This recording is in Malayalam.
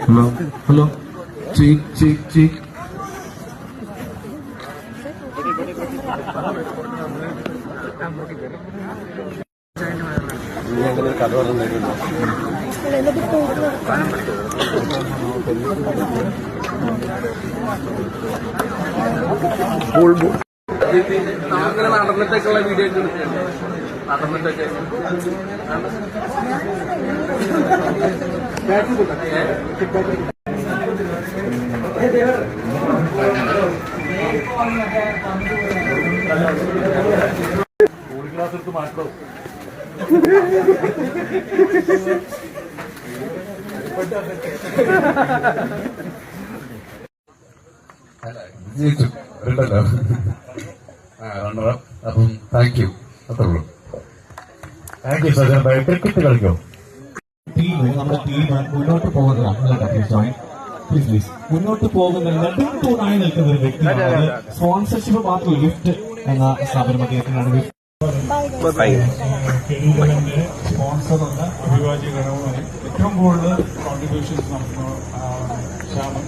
Hello hello cheek cheek cheek. കഥ പറഞ്ഞിട്ടുണ്ടോ? അങ്ങനെ നടന്നിട്ടൊക്കെയുള്ള വീഡിയോ ഒക്കെ നടന്നിട്ടൊക്കെ കൂളിംഗ് ഗ്ലാസ് എടുത്ത് മാറ്റോ? അപ്പം താങ്ക് യു. അത്രേ ഉള്ളൂ. താങ്ക് യു സജൻ ഭായി. ക്രിക്കറ്റ് കളിക്കോ? നമ്മുടെ ടീം മുന്നോട്ട് പോകുന്നതാണ്. പ്ലീസ് മുന്നോട്ട് പോകുന്ന നെടുംതൂണായി നിൽക്കുന്ന ഒരു വ്യക്തിയാണ്. സ്പോൺസർഷിപ്പ് മാത്രം ലിഫ്റ്റ് എന്ന സ്ഥാപനം അദ്ദേഹത്തിനാണ്. സ്പോൺസറുള്ള അഭിവാജ്യ ഘടകമാണ്. ഏറ്റവും കൂടുതൽ കോൺട്രിബ്യൂഷൻസ് നടത്തുന്ന ശ്യാമൻ.